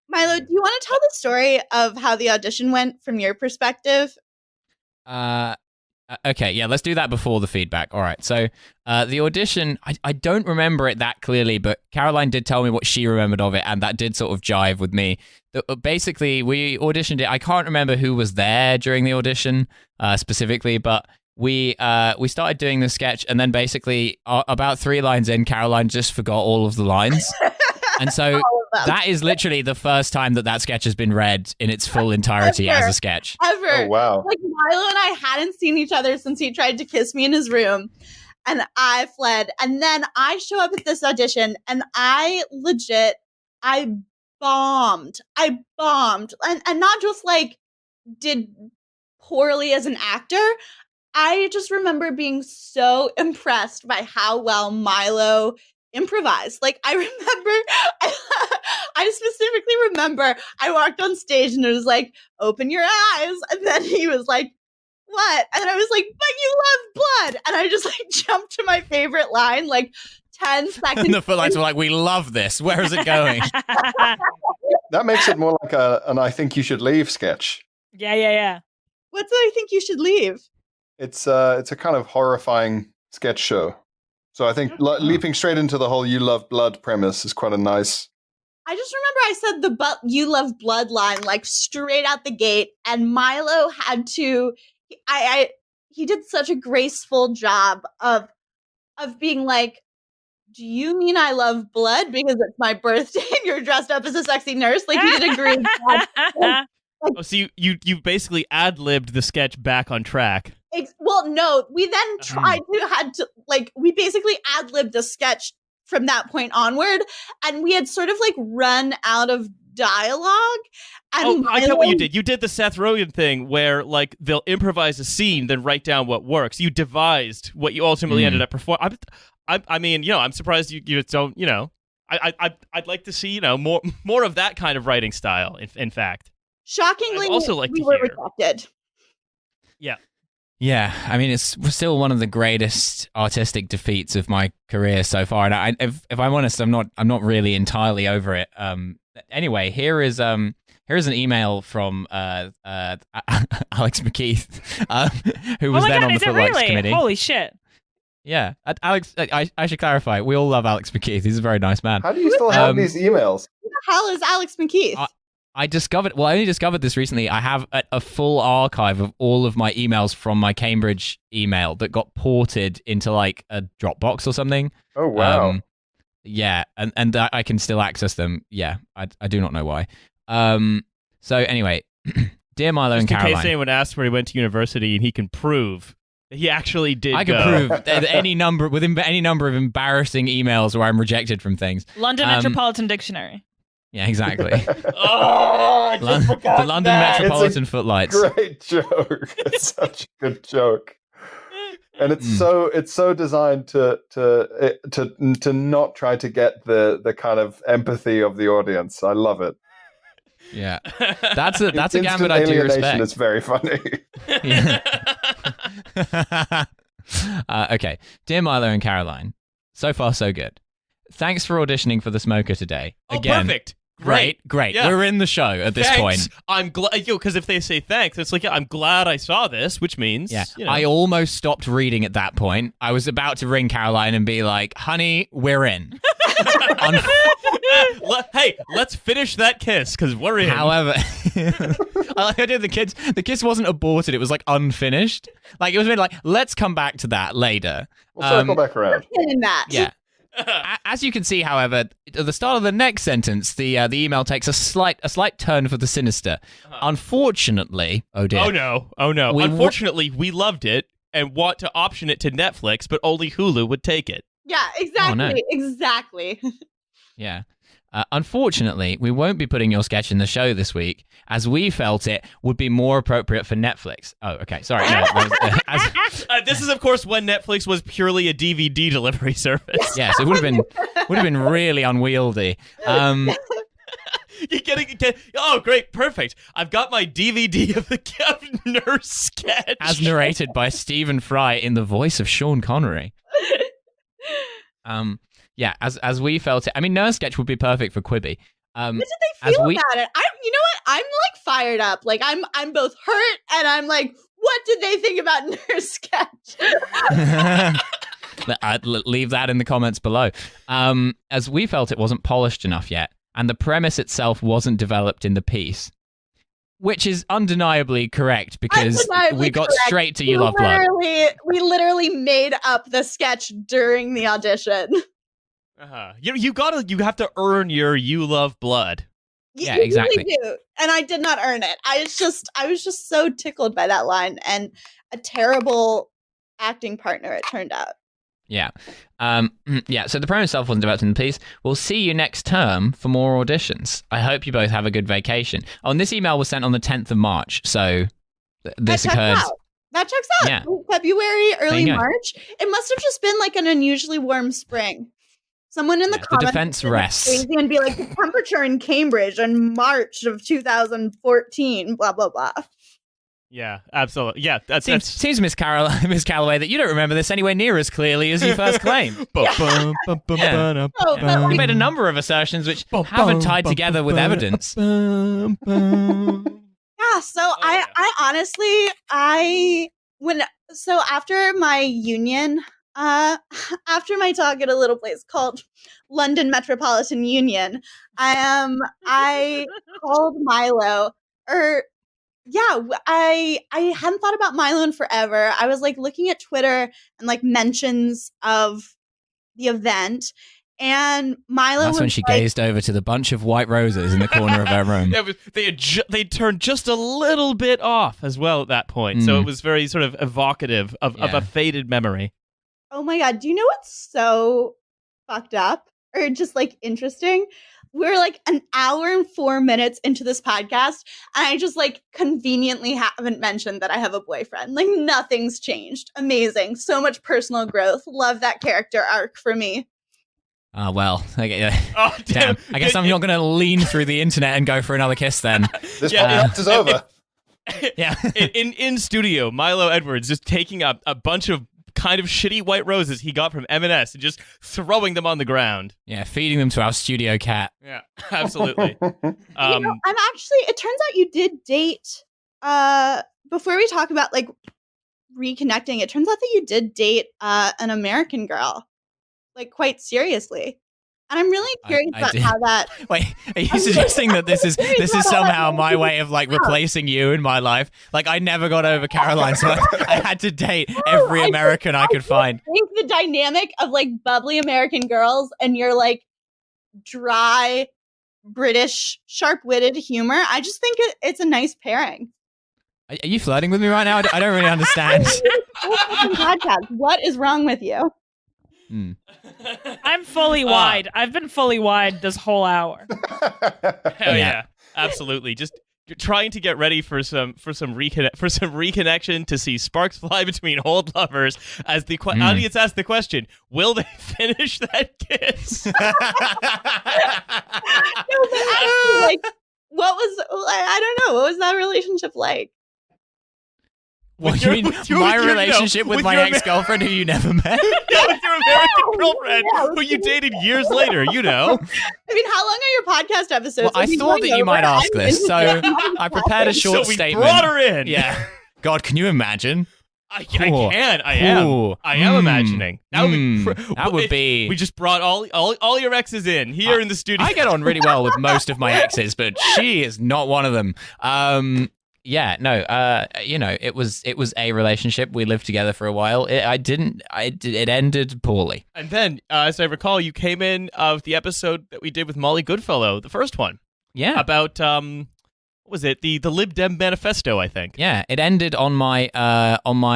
Milo, do you want to tell the story of how the audition went from your perspective? Okay, yeah, let's do that before the feedback. All right, so the audition, I don't remember it that clearly, but Caroline did tell me what she remembered of it, and that did sort of jive with me. Basically, we auditioned it. I can't remember who was there during the audition specifically, but we started doing the sketch, and then basically about 3 lines in, Caroline just forgot all of the lines. And so that is literally the first time that sketch has been read in its full entirety as a sketch. Ever. Oh, wow. Like, Milo and I hadn't seen each other since he tried to kiss me in his room. And I fled. And then I show up at this audition, and I bombed. And not just, like, did poorly as an actor. I just remember being so impressed by how well Milo improvised. Like, I specifically remember I walked on stage and it was like, open your eyes. And then he was like, what? And I was like, but you love blood. And I just like jumped to my favorite line, like 10 seconds. And the Footlights were like, we love this. Where is it going? That makes it more like an I think you should leave sketch. Yeah. What's I think you should leave? It's a kind of horrifying sketch show. So I think leaping straight into the whole "you love blood" premise is quite a nice. I just remember I said the "you love blood" line like straight out the gate, and Milo had to. He did such a graceful job of being like, "Do you mean I love blood because it's my birthday and you're dressed up as a sexy nurse?" Like, he did a great job. So you basically ad-libbed the sketch back on track. Well, no, we then we basically ad-libbed the sketch from that point onward, and we had sort of like run out of dialogue. And I get what you did. You did the Seth Rogen thing where like they'll improvise a scene, then write down what works. You devised what you ultimately ended up performing. I mean, I'm surprised you don't. I'd like to see more of that kind of writing style. In fact, shockingly, I'd also like we to were hear. rejected. Yeah. Yeah, I mean, it's still one of the greatest artistic defeats of my career so far, and if I'm honest, I'm not really entirely over it. Anyway, here is an email from Alex McKeith, who was then on the Footlights committee. Holy shit! Yeah, Alex. I should clarify. We all love Alex McKeith. He's a very nice man. How do you still have these emails? Who the hell is Alex McKeith? I only discovered this recently. I have a full archive of all of my emails from my Cambridge email that got ported into like a Dropbox or something. Oh, wow. Yeah, and I can still access them. Yeah, I do not know why. So anyway, dear Milo and Caroline. In case anyone asks where he went to university and he can prove that he actually did I can prove any number of embarrassing emails where I'm rejected from things. London Metropolitan Dictionary. Yeah, exactly. I just forgot the London Metropolitan Footlights. Great joke. It's such a good joke. And it's so designed to not try to get the kind of empathy of the audience. I love it. Yeah, that's a gambit I do respect. It's very funny. Okay, dear Milo and Caroline, so far so good. Thanks for auditioning for the Smoker today. Again, perfect. Great. Yeah. We're in the show at this point. I'm glad, because if they say thanks, it's like, I'm glad I saw this, which means, I almost stopped reading at that point. I was about to ring Caroline and be like, honey, we're in. Hey, let's finish that kiss, because we're in. However, I did the kiss wasn't aborted, it was like unfinished. Like, it was like, let's come back to that later. We'll circle back around. In that. Yeah. As you can see, however, at the start of the next sentence, the email takes a slight turn for the sinister. Unfortunately, oh dear. Oh no. Unfortunately, we loved it. and want to option it to Netflix, but only Hulu would take it. Yeah, exactly. Oh, no. Exactly. Yeah. Unfortunately, we won't be putting your sketch in the show this week, as we felt it would be more appropriate for Netflix. Oh, okay. Sorry. No, This is, of course, when Netflix was purely a DVD delivery service. yes, it would have been really unwieldy. Oh, great, perfect! I've got my DVD of the Nurse sketch, as narrated by Stephen Fry in the voice of Sean Connery. Yeah, as we felt it. I mean, Nurse sketch would be perfect for Quibi. What did they feel about it? You know what? I'm like fired up. Like I'm both hurt and I'm like, what did they think about Nurse sketch? Leave that in the comments below. As we felt it wasn't polished enough yet, and the premise itself wasn't developed in the piece. Which is undeniably correct, because we got straight to You Love Blood. We literally made up the sketch during the audition. You have to earn your You Love Blood. Yeah, exactly. Really do. And I did not earn it. I was just so tickled by that line, and a terrible acting partner it turned out. Yeah. Yeah, so the promo itself wasn't developed in the piece. We'll see you next term for more auditions. I hope you both have a good vacation. Oh, and this email was sent on the 10th of March, so this occurred. That checks out. Yeah. February, early March. It must have just been like an unusually warm spring. Someone in the comments the defense rests and be like, the temperature in Cambridge in March of 2014, blah, blah, blah. Yeah, absolutely. Yeah, seems Miss Calloway, that you don't remember this anywhere near as clearly as you first claimed. You made a number of assertions which haven't tied together with evidence. Yeah, so I honestly, after my union, after my talk at a little place called London Metropolitan Union, I called Milo, I hadn't thought about Milo in forever. I was like looking at Twitter and like mentions of the event, and Milo That's when she gazed over to the bunch of white roses in the corner of her room. They turned just a little bit off as well at that point, so it was very sort of evocative of a faded memory. Oh my god, do you know what's so fucked up or just like interesting? We're like an hour and 4 minutes into this podcast, and I just like conveniently haven't mentioned that I have a boyfriend. Like nothing's changed. Amazing. So much personal growth. Love that character arc for me. Oh, well. Okay, damn. I guess I'm not going to lean through the internet and go for another kiss then. This podcast is over. Yeah. in studio, Milo Edwards just taking up a bunch of kind of shitty white roses he got from M&S and just throwing them on the ground. Yeah, feeding them to our studio cat. Yeah, absolutely. It turns out you did date, before we talk about like reconnecting, it turns out that you did date an American girl, like quite seriously. And I'm really curious about how that... Wait, are you suggesting that this is somehow my way of like replacing you in my life? Like I never got over Caroline, so I had to date every American I could find. I think the dynamic of like bubbly American girls and your like dry British sharp-witted humor, I just think it's a nice pairing. Are you flirting with me right now? I don't really understand. Podcast. What is wrong with you? I'm fully wide. I've been fully wide this whole hour. Hell yeah, absolutely. Just trying to get ready for some reconnection to see sparks fly between old lovers. As the audience asks the question, will they finish that kiss? No, but actually, like, I don't know. What was that relationship like? What you mean? My relationship with my ex-girlfriend who you never met? Yeah, with your American girlfriend who you dated years later, you know. I mean, how long are your podcast episodes? Well, I thought that you might ask this, so I prepared a short statement. So we brought her in. Yeah. God, can you imagine? I am imagining. That would be. We just brought all your exes in here in the studio. I get on really well with most of my exes, but she is not one of them. Yeah, no, it was a relationship. We lived together for a while. It ended poorly. And then, as I recall, you came in of the episode that we did with Molly Goodfellow, the first one. Yeah. About, was it? The Lib Dem Manifesto, I think. Yeah, it ended on my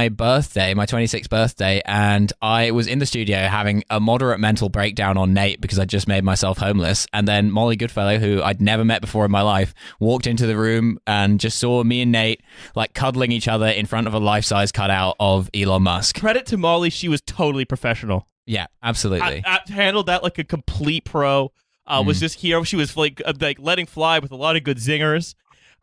birthday, my 26th birthday, and I was in the studio having a moderate mental breakdown on Nate because I just made myself homeless. And then Molly Goodfellow, who I'd never met before in my life, walked into the room and just saw me and Nate like cuddling each other in front of a life-size cutout of Elon Musk. Credit to Molly, she was totally professional. Yeah, absolutely. I handled that like a complete pro. Was just here. She was like letting fly with a lot of good zingers.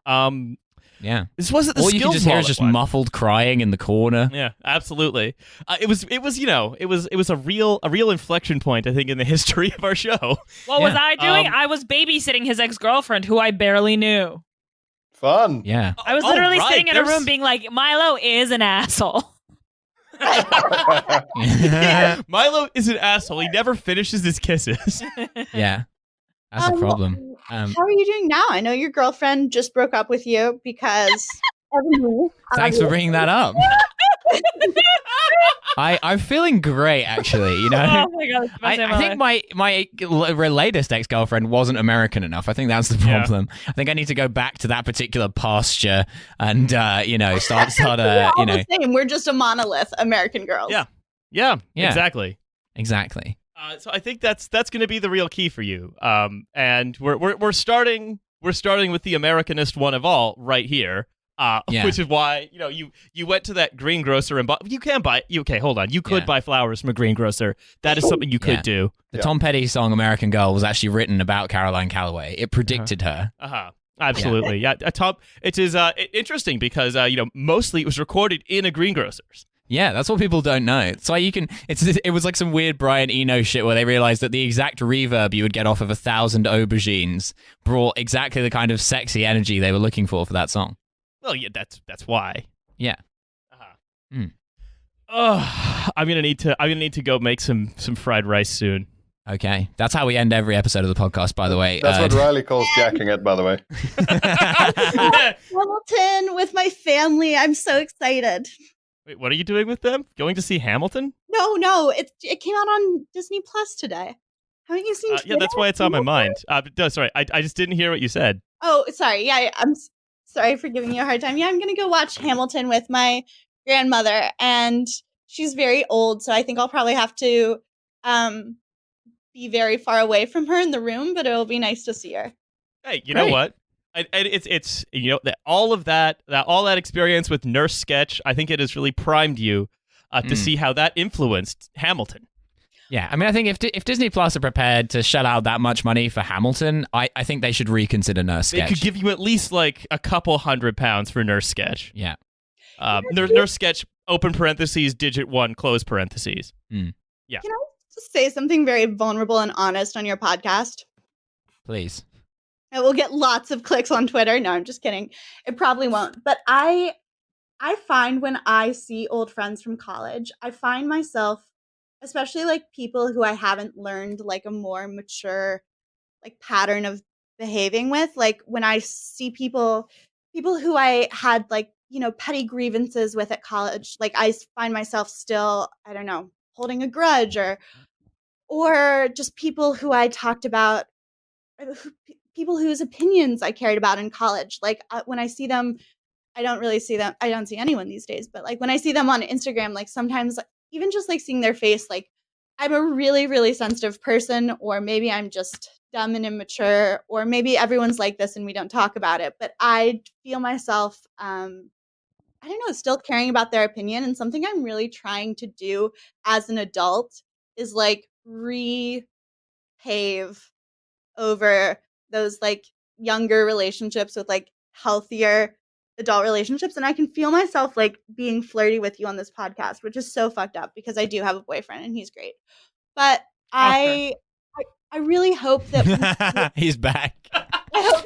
Yeah, this wasn't the all skills you could just hear is wall just one. muffled crying in the corner. Yeah, absolutely. It was a real inflection point, I think, in the history of our show. What was I doing? I was babysitting his ex-girlfriend, who I barely knew. Fun. Yeah, I was literally sitting in a room being like, Milo is an asshole. Milo is an asshole. He never finishes his kisses. Yeah, that's a problem. How are you doing now? I know your girlfriend just broke up with you because of me. Thanks for bringing that up. I'm feeling great, actually. You know, Oh my God, I think my latest ex-girlfriend wasn't American enough. I think that's the problem. I think I need to go back to that particular pasture and start We're all the same. We're just a monolith, American girls. Yeah, Yeah. exactly. So I think that's going to be the real key for you. And we're starting with the Americanist one of all right here. Which is why you went to that greengrocer and bought. You can buy. Okay, hold on. You could buy flowers from a greengrocer. That is something you could do. The Tom Petty song "American Girl" was actually written about Caroline Calloway. It predicted her. Absolutely. Yeah. Tom. It is interesting because mostly it was recorded in a greengrocer's. Yeah, that's what people don't know. It's why you can. It was like some weird Brian Eno shit where they realized that the exact reverb you would get off of 1,000 aubergines brought exactly the kind of sexy energy they were looking for that song. Well, yeah, that's why. Yeah. I'm gonna need to go make some fried rice soon. Okay, that's how we end every episode of the podcast. By the way, That's what Riley calls jacking it. By the way. Hamilton with my family. I'm so excited. Wait, what are you doing with them? Going to see Hamilton? No, it came out on Disney Plus today. Haven't you seen? Yeah, that's why it's on my mind. No, sorry, I just didn't hear what you said. Oh, sorry. Yeah, I'm sorry for giving you a hard time. Yeah, I'm gonna go watch Hamilton with my grandmother, and she's very old, so I think I'll probably have to be very far away from her in the room, but it'll be nice to see her. Hey, you know what? It's all that experience with Nurse Sketch, I think it has really primed you to see how that influenced Hamilton. Yeah, I mean, I think if Disney Plus are prepared to shell out that much money for Hamilton, I think they should reconsider Nurse Sketch. They could give you at least like a couple £100 for Nurse Sketch. Yeah. Nurse Sketch, open parentheses, digit 1, close parentheses. Yeah. Can I just say something very vulnerable and honest on your podcast? Please. It will get lots of clicks on Twitter. No, I'm just kidding. It probably won't. But I find when I see old friends from college, I find myself, especially like people who I haven't learned like a more mature like pattern of behaving with, like when I see people who I had like, petty grievances with at college, like I find myself still, I don't know, holding a grudge or just people who I talked about, people whose opinions I cared about in college. Like when I see them, I don't see anyone these days, but like when I see them on Instagram, like sometimes even just like seeing their face, like I'm a really, really sensitive person, or maybe I'm just dumb and immature, or maybe everyone's like this and we don't talk about it. But I feel myself, I don't know, still caring about their opinion. And something I'm really trying to do as an adult is like repave over those like younger relationships with like healthier adult relationships. And I can feel myself like being flirty with you on this podcast, which is so fucked up because I do have a boyfriend and he's great. But I really hope that he's back.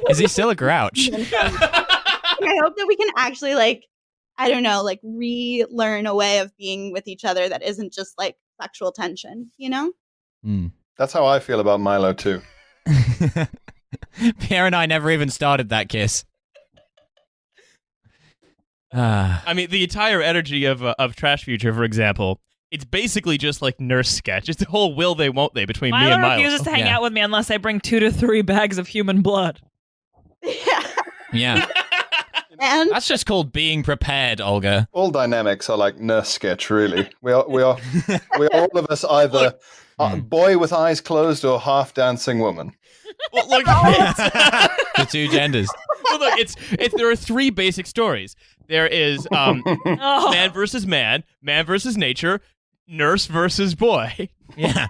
Is he still a grouch? I hope that we can actually like, I don't know, like relearn a way of being with each other that isn't just like sexual tension, That's how I feel about Milo too. Pierre and I never even started that kiss. I mean, the entire energy of Trashfuture, for example, it's basically just like Nurse Sketch. It's the whole will they, won't they between me and Milo. Refuses to hang out with me unless I bring 2 to 3 bags of human blood. Yeah. Yeah. And That's just called being prepared, Olga. All dynamics are like nurse sketch, really. We are all of us either boy with eyes closed or half dancing woman. Well, look, The two genders. well, look, it's there are three basic stories. There is man versus man versus nature, nurse versus boy. Yeah.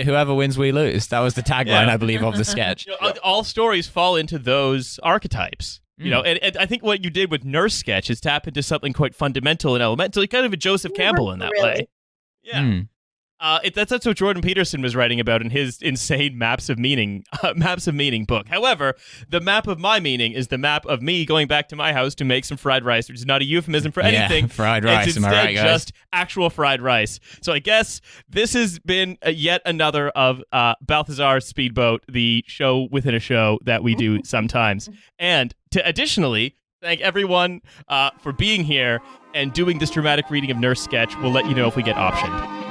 Whoever wins, we lose. That was the tagline, I believe, of the sketch. All stories fall into those archetypes. You know, and I think what you did with Nurse Sketch is tap into something quite fundamental and elemental, kind of a Joseph Campbell in that way. Yeah. That's what Jordan Peterson was writing about in his insane Maps of Meaning book. However, the map of my meaning is the map of me going back to my house to make some fried rice, which is not a euphemism for anything. Yeah, fried rice, it's am I instead right, guys? just actual fried rice. So I guess this has been yet another of Balthasar Speedboat, the show within a show that we do sometimes. And to additionally thank everyone for being here and doing this dramatic reading of Nurse Sketch. We'll let you know if we get optioned.